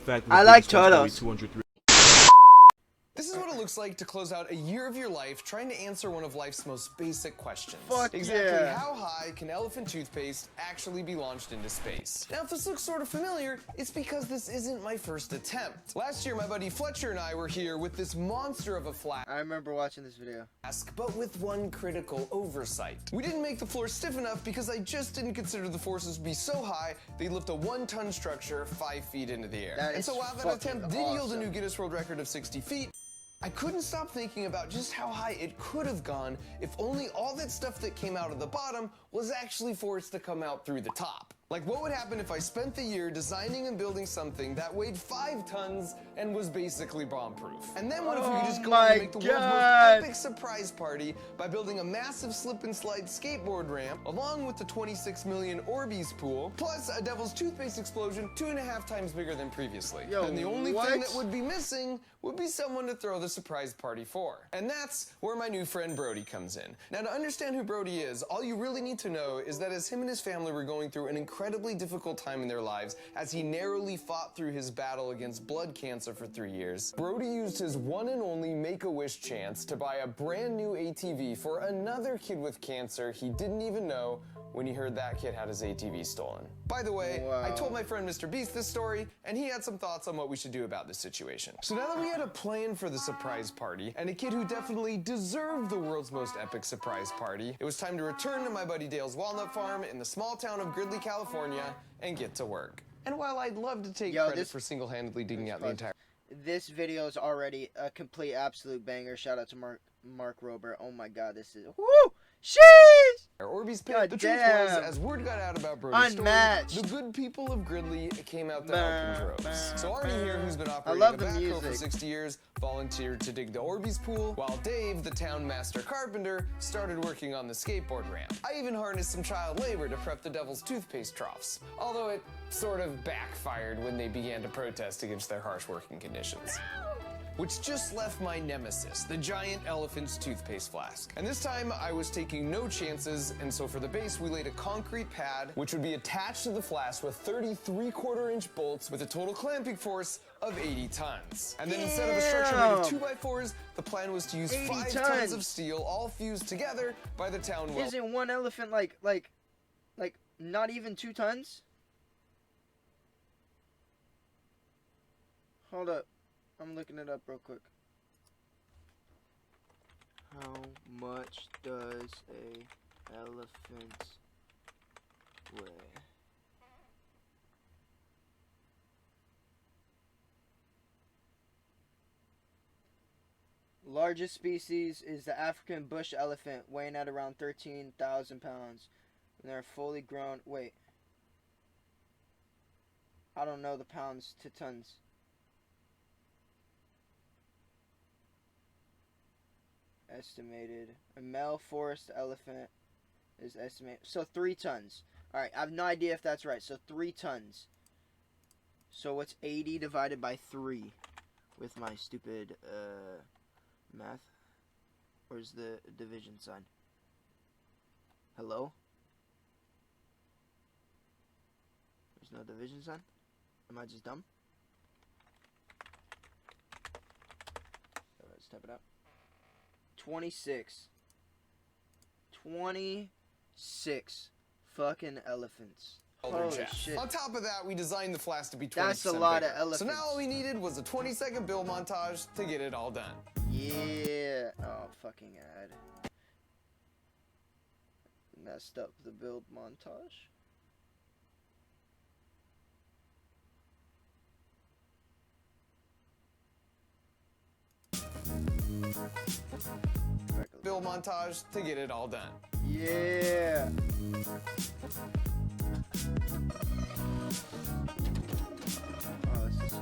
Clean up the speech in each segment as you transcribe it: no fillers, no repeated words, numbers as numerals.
fact, I like turtles. This is what it looks like to close out a year of your life trying to answer one of life's most basic questions. Fuck exactly yeah. how high can elephant toothpaste actually be launched into space? Now, if this looks sort of familiar, it's because this isn't my first attempt. Last year, my buddy Fletcher and I were here with this monster of a flask. I remember watching this video. But with one critical oversight. We didn't make the floor stiff enough because I just didn't consider the forces to be so high they'd lift a 1-ton structure 5 feet into the air. That and so is while that fucking attempt did yield a awesome. new Guinness World Record of 60 feet, I couldn't stop thinking about just how high it could have gone if only all that stuff that came out of the bottom was actually forced to come out through the top. Like, what would happen if I spent the year designing and building something that weighed 5 tons and was basically bomb-proof? And then what if we could just go on and make the world's most epic surprise party by building a massive slip-and-slide skateboard ramp, along with the 26 million Orbeez pool, plus a Devil's Toothpaste explosion 2.5 times bigger than previously. Yo, and the only what? thing that would be missing would be someone to throw the surprise party for. And that's where my new friend Brody comes in. Now, to understand who Brody is, all you really need to know is that as him and his family were going through an incredibly difficult time in their lives, as he narrowly fought through his battle against blood cancer for 3 years, Brody used his one and only Make-A-Wish chance to buy a brand new ATV for another kid with cancer he didn't even know when he heard that kid had his ATV stolen. By the way, I told my friend Mr. Beast this story, and he had some thoughts on what we should do about this situation. So now that we had a plan for the surprise party, and a kid who definitely deserved the world's most epic surprise party, it was time to return to my buddy Dale's walnut farm in the small town of Gridley, California, and get to work. And while I'd love to take credit for single-handedly digging out the entire... This video is already a complete absolute banger. Shout out to Mark Rober. Oh my god, this is... Woo! Sheesh! Orbeez pit. The truth was, as word got out about Brody's story, the good people of Gridley came out to help in droves. So Arnie here, who's been operating a backhoe for 60 years, volunteered to dig the Orbeez pool, while Dave, the town master carpenter, started working on the skateboard ramp. I even harnessed some child labor to prep the Devil's Toothpaste troughs, although it sort of backfired when they began to protest against their harsh working conditions. Which just left my nemesis, the giant elephant's toothpaste flask. And this time, I was taking no chances, and so for the base, we laid a concrete pad, which would be attached to the flask with 30 3/4-inch bolts with a total clamping force of 80 tons. And then instead of a structure made of 2x4s, the plan was to use 5 tons of steel, all fused together by the town well. Isn't one elephant like not even 2 tons? Hold up. I'm looking it up real quick. How much does a elephant weigh? Largest species is the African bush elephant, weighing at around 13,000 pounds. When they're fully grown, wait. I don't know the pounds to tons. Estimated. A male forest elephant is estimated. So 3 tons. Alright, I have no idea if that's right. So 3 tons. So what's 80 divided by 3? With my stupid math. Where's the division sign? Hello? There's no division sign? Am I just dumb? Let's type it out. 26 fucking elephants. Holy shit. On top of that, we designed the flask to be 20% That's a lot bigger. of elephants. So now all we needed was a 20-second build montage to get it all done. Yeah. Oh, fucking ad. Messed up the build montage. Build montage to get it all done. Yeah. Oh, this is so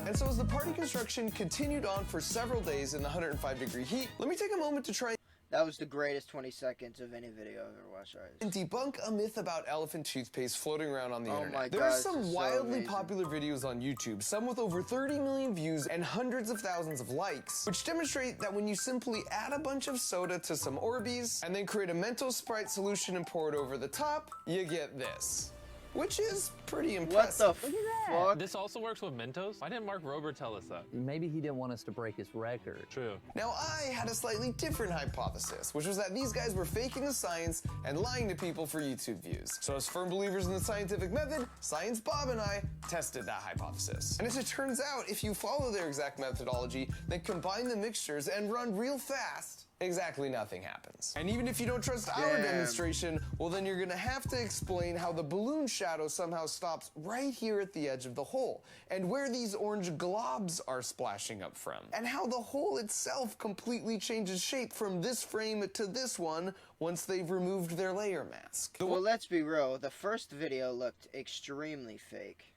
And so as the party construction continued on for several days in the 105-degree heat, let me take a moment to try. That was the greatest 20 seconds of any video I've ever watched. Right. And debunk a myth about elephant toothpaste floating around on the internet. My There God, are this is some so wildly amazing. popular videos on YouTube, some with over 30 million views and hundreds of thousands of likes, which demonstrate that when you simply add a bunch of soda to some Orbeez and then create a mental Sprite solution and pour it over the top, you get this. Which is pretty impressive. What the fuck? This also works with Mentos? Why didn't Mark Rober tell us that? Maybe he didn't want us to break his record. True. Now, I had a slightly different hypothesis, which was that these guys were faking the science and lying to people for YouTube views. So as firm believers in the scientific method, Science Bob and I tested that hypothesis. And as it turns out, if you follow their exact methodology, then combine the mixtures and run real fast, exactly nothing happens. And even if you don't trust our Damn. demonstration, well then you're gonna have to explain how the balloon shadow somehow stops right here at the edge of the hole, and where these orange globs are splashing up from, and how the hole itself completely changes shape from this frame to this one once they've removed their layer mask. Well, let's be real. The first video looked extremely fake.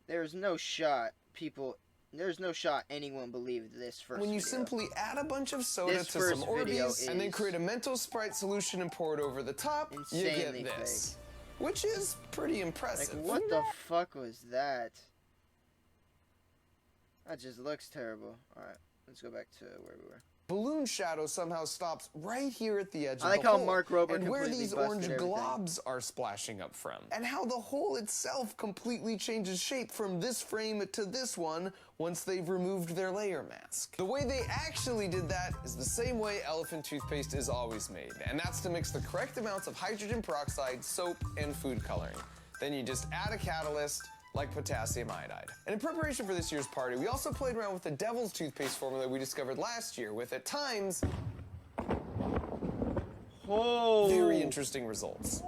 There's no shot anyone believed this first When you video. simply add a bunch of soda This to some first video Orbeez and then is create a mental Sprite solution and pour it over the top, you get insanely this. Which is pretty Like, impressive. what the fuck was that? That just looks terrible. Alright, let's go back to where we were. Balloon shadow somehow stops right here at the edge of I like the how hole, Mark Rober and where completely these busted orange everything. globs are splashing up from, and how the hole itself completely changes shape from this frame to this one once they've removed their layer mask. The way they actually did that is the same way elephant toothpaste is always made, and that's to mix the correct amounts of hydrogen peroxide, soap, and food coloring. Then you just add a catalyst, like potassium iodide. And in preparation for this year's party, we also played around with the devil's toothpaste formula we discovered last year with, at times, very interesting results.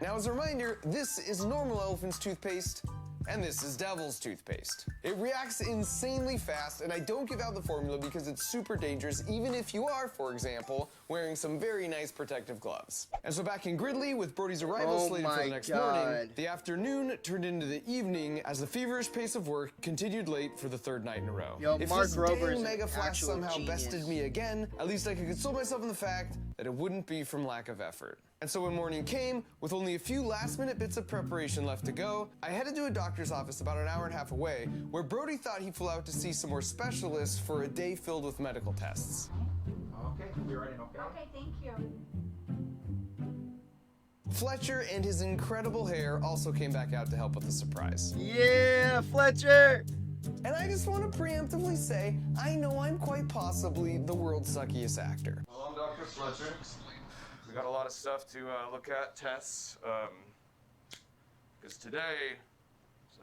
Now, as a reminder, this is normal elephant's toothpaste, and this is devil's toothpaste. It reacts insanely fast, and I don't give out the formula because it's super dangerous, even if you are, for example, wearing some very nice protective gloves. And so back in Gridley, with Brody's arrival Oh slated for my the next God. morning, the afternoon turned into the evening as the feverish pace of work continued late for the third night in a row. Yo, If Mark this Rober dang is Mega an Flash actual somehow genius. bested me again, at least I could console myself in the fact that it wouldn't be from lack of effort. And so when morning came, with only a few last-minute bits of preparation left to go, I headed to a doctor's office about an hour and a half away, where Brody thought he flew out to see some more specialists for a day filled with medical tests. Okay, you're ready, okay? Okay, thank you. Fletcher and his incredible hair also came back out to help with the surprise. Yeah, Fletcher! And I just want to preemptively say, I know I'm quite possibly the world's suckiest actor. Well, I'm Dr. Fletcher. We got a lot of stuff to look at, tests. Because today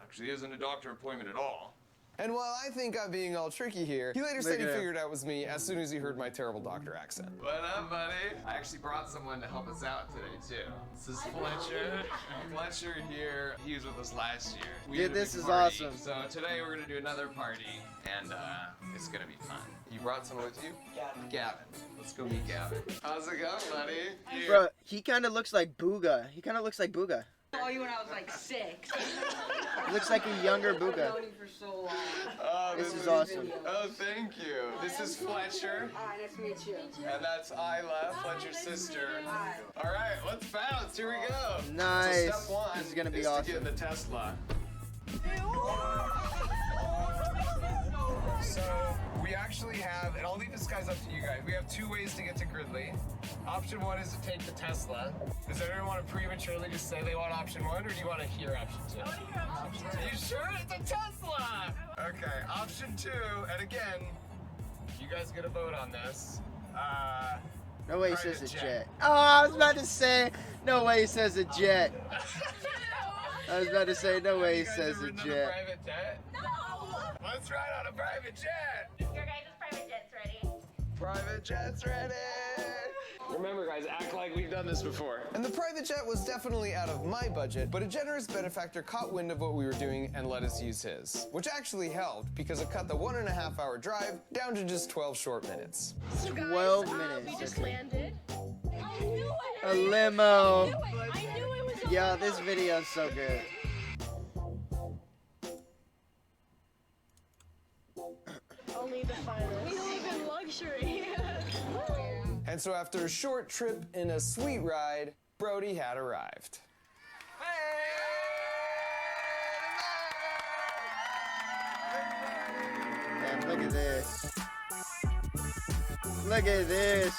actually isn't a doctor appointment at all. And while I think I'm being all tricky here, he later said he Look at him. figured out it was me as soon as he heard my terrible doctor accent. What up, buddy? I actually brought someone to help us out today, too. This is Fletcher. Fletcher here. He was with us last year. We Dude, had a this big is party. awesome. So today we're gonna do another party, and it's gonna be fun. You brought someone with you? Gavin. Let's go meet Gavin. How's it going, buddy? Here. Bro, he kind of looks like Booga. Saw you when I was like 6. He looks like a younger I've Booga. known you for so long. Oh, This is awesome. Oh, thank you. This is Fletcher, Hi, nice to meet you. and that's Isla, Fletcher's sister. Hi. All right, let's bounce. Here we go. Nice. So step one This is gonna be to awesome. get in the Tesla. So we actually have, and I'll leave this guys up to you guys. We have 2 ways to get to Gridley. Option 1 is to take the Tesla. Does everyone want to prematurely just say they want option 1, or do you want to hear option 2? I want to hear option 2. Are you sure it's a Tesla? Okay, option 2, and again, you guys get a vote on this. No way he says Private a jet. jet. Oh, I was about to say, no way he says a jet. I was about to say, no way he You guys says ever a ridden on jet. private jet? No! Let's ride on a private jet. Your guys' private jet's ready. Private jet's ready. Remember, guys, act like we've done this before. And the private jet was definitely out of my budget, but a generous benefactor caught wind of what we were doing and let us use his. Which actually helped, because it cut the 1.5 hour drive down to just 12 short minutes. 12 minutes. We just landed. I knew it! A limo. I knew it was Yo, this video is so good. Only the finest. We live in luxury. luxury. And so after a short trip in a sweet ride, Brody had arrived. Damn, look at this. Look at this.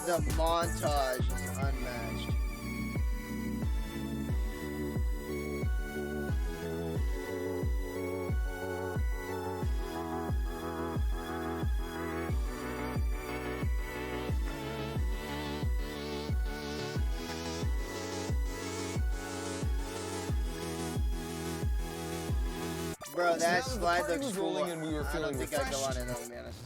The montage is unmatched. Bro, So that now the slide party looks was cool. rolling and we were I don't feeling think I'd go on refreshed. it, I'll be honest.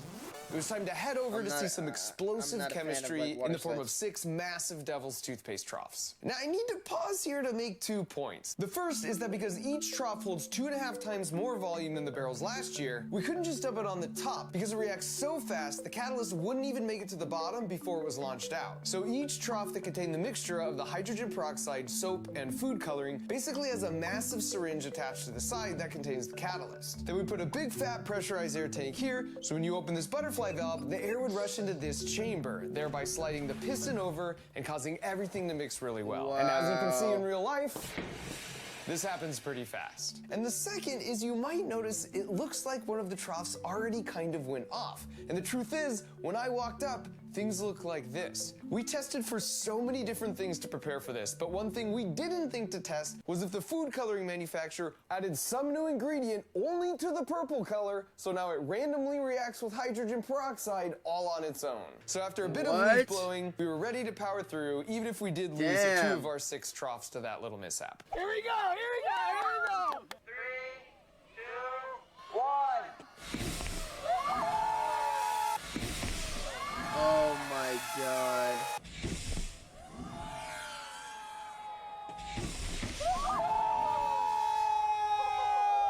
It was time to head over I'm to see not- some I'm explosive not a fan of, chemistry like, in water the form of slides. 6 massive Devil's Toothpaste troughs. Now, I need to pause here to make 2 points. The first is that because each trough holds 2.5 times more volume than the barrels last year, we couldn't just dump it on the top because it reacts so fast the catalyst wouldn't even make it to the bottom before it was launched out. So each trough that contained the mixture of the hydrogen peroxide, soap, and food coloring basically has a massive syringe attached to the side that contains the catalyst. Then we put a big fat pressurized air tank here, so when you open this butterfly valve, the air would rush into this chamber, thereby sliding the piston over and causing everything to mix really well. And as you can see in real life, this happens pretty fast. And the second is you might notice it looks like one of the troughs already kind of went off. And the truth is, when I walked up, things look like this. We tested for so many different things to prepare for this, but one thing we didn't think to test was if the food coloring manufacturer added some new ingredient only to the purple color, so now it randomly reacts with hydrogen peroxide all on its own. So after a bit of leaf What? blowing, we were ready to power through, even if we did lose 2 Damn. of our 6 troughs to that little mishap. Here we go, here we go, here we go. 3, 2, 1. Oh my god.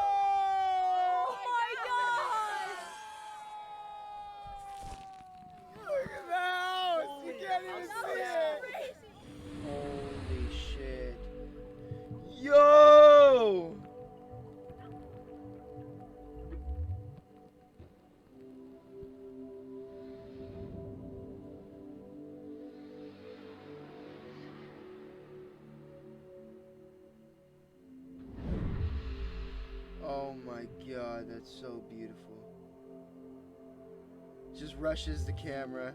Oh my god! Look at that! You can't even see it. Holy shit. Yo! Oh my god, that's so beautiful. Just rushes the camera.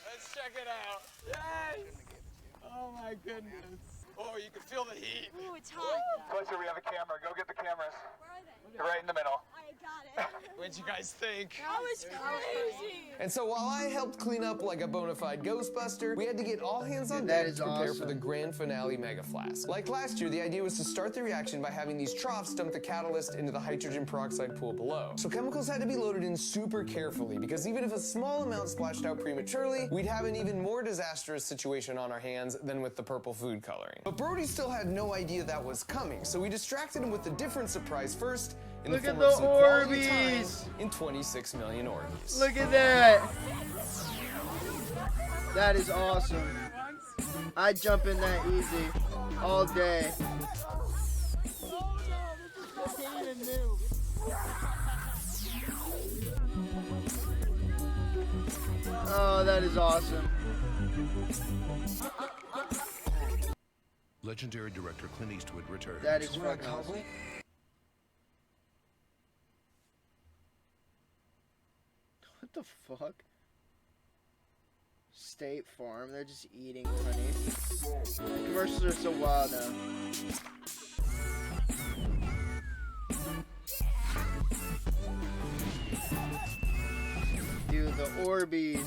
Let's check it out. Yes! Oh my goodness. Oh, you can feel the heat. Ooh, it's hot. Fletcher, we have a camera. Go get the cameras. Where are they? They're right in the middle. I got it. What'd you guys think? That was crazy. And so while I helped clean up like a bona fide Ghostbuster, we had to get all hands on Dude, that deck is to prepare for the awesome. grand finale Mega Flask. Like last year, the idea was to start the reaction by having these troughs dump the catalyst into the hydrogen peroxide pool below. So chemicals had to be loaded in super carefully because even if a small amount splashed out prematurely, we'd have an even more disastrous situation on our hands than with the purple food coloring. But Brody still had no idea that was coming, so we distracted him with a different surprise first in Look the at form of the some quality time Orbeez! in 26 million Orbeez. Look at that! That is awesome. I'd jump in that easy all day. Oh, that is awesome. Legendary director Clint Eastwood returns. That is fucking awesome. What the fuck? State Farm, they're just eating honey. Commercials are so wild now. Dude, the Orbeez.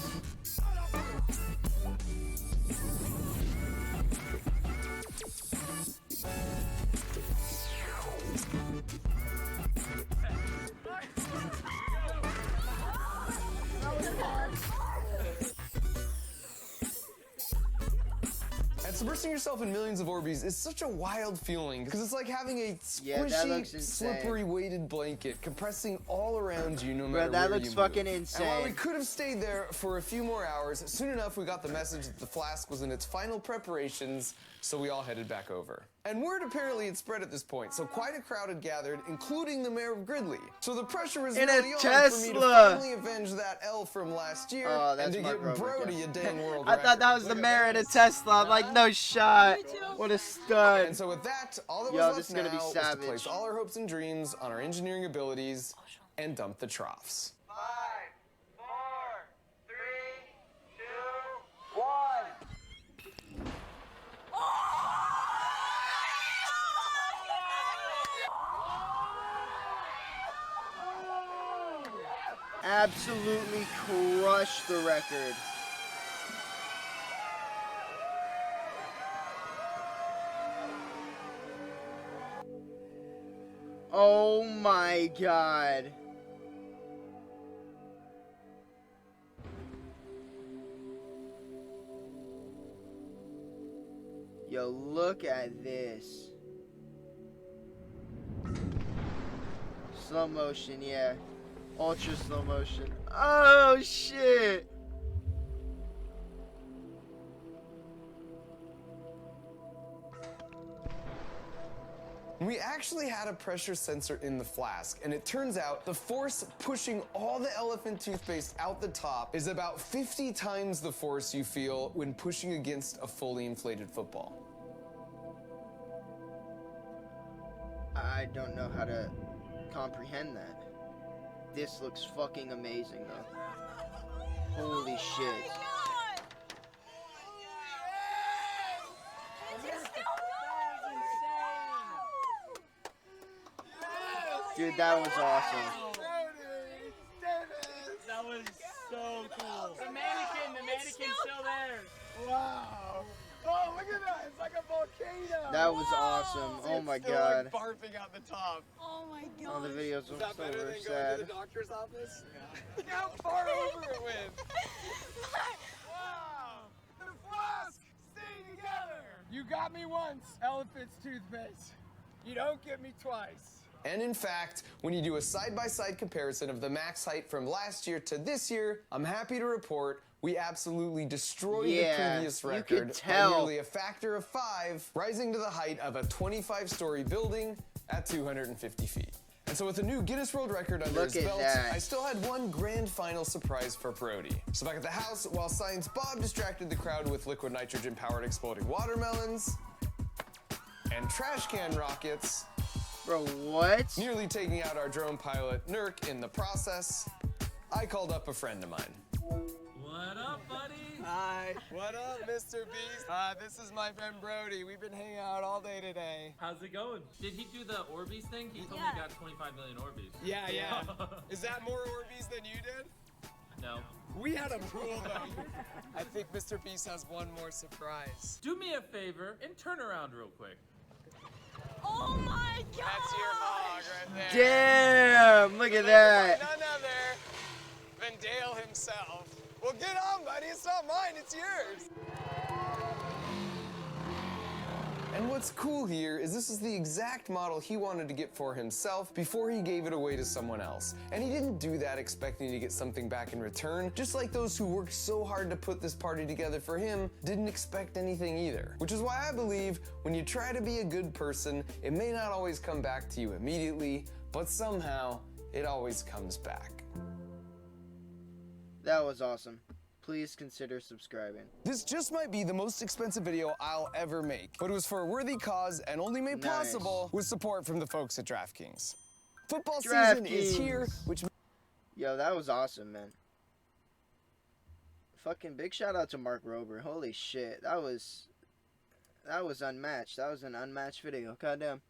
submersing yourself in millions of Orbeez is such a wild feeling because it's like having a Yeah, that squishy, looks insane. slippery weighted blanket compressing all around you no matter Bro, that where looks you fucking move. insane. And while we could have stayed there for a few more hours, soon enough we got the message that the flask was in its final preparations, so we all headed back over. And word apparently had spread at this point, so quite a crowd had gathered, including the mayor of Gridley. So the pressure was In a really on for me to Tesla. finally avenge that L from last year Oh, and that's to Mark get Rober, Brody a dang world I record. thought that was the mayor in a Tesla. I'm like, no shot. What a stud. And so with that, all that Yo, was left this is gonna be now was savage. to place all our hopes and dreams on our engineering abilities and dump the troughs. 5, 4, 3, 2, 1. Absolutely crushed the record. Oh my god. Yo, look at this. Slow motion, yeah. Ultra slow motion. Oh shit! We actually had a pressure sensor in the flask, and it turns out the force pushing all the elephant toothpaste out the top is about 50 times the force you feel when pushing against a fully inflated football. I don't know how to comprehend that. This looks fucking amazing though. Holy shit. Dude, that was awesome. That was so cool. The mannequin's still there. Wow. Oh, look at that. It's like a volcano. That was awesome. Oh my god. Like barfing out the top. Oh my god. All the videos were Is that better so than going to sad. the doctor's office? Yeah. Look how far over it went. Wow. The flask stay together. You got me once, elephant's toothpaste. You don't get me twice. And in fact, when you do a side-by-side comparison of the max height from last year to this year, I'm happy to report we absolutely destroyed the previous you record could by tell. nearly a factor of 5, rising to the height of a 25-story building at 250 feet. And so with a new Guinness World Record under Look his at belt, that. I still had one grand final surprise for Brody. So back at the house, while Science Bob distracted the crowd with liquid nitrogen-powered exploding watermelons and trash can rockets, Bro, what? nearly taking out our drone pilot, Nurk, in the process, I called up a friend of mine. What up, buddy? Hi. What up, Mr. Beast? This is my friend Brody. We've been hanging out all day today. How's it going? Did he do the Orbeez thing? He told me he got 25 million Orbeez. Yeah. Is that more Orbeez than you did? No. We had a pool though. I think Mr. Beast has one more surprise. Do me a favor and turn around real quick. Oh my god. That's your hog right there. Damn, look at that. None other than Dale himself. Well, get on, buddy. It's not mine. It's yours. And what's cool here is this is the exact model he wanted to get for himself before he gave it away to someone else. And he didn't do that expecting to get something back in return, just like those who worked so hard to put this party together for him didn't expect anything either. Which is why I believe when you try to be a good person, it may not always come back to you immediately, but somehow it always comes back. That was awesome. Please consider subscribing. This just might be the most expensive video I'll ever make, but it was for a worthy cause and only made Nice. possible with support from the folks at DraftKings. Football season is here, which Yo, that was awesome, man. Fucking big shout out to Mark Rober. Holy shit. That was unmatched. That was an unmatched video. Goddamn.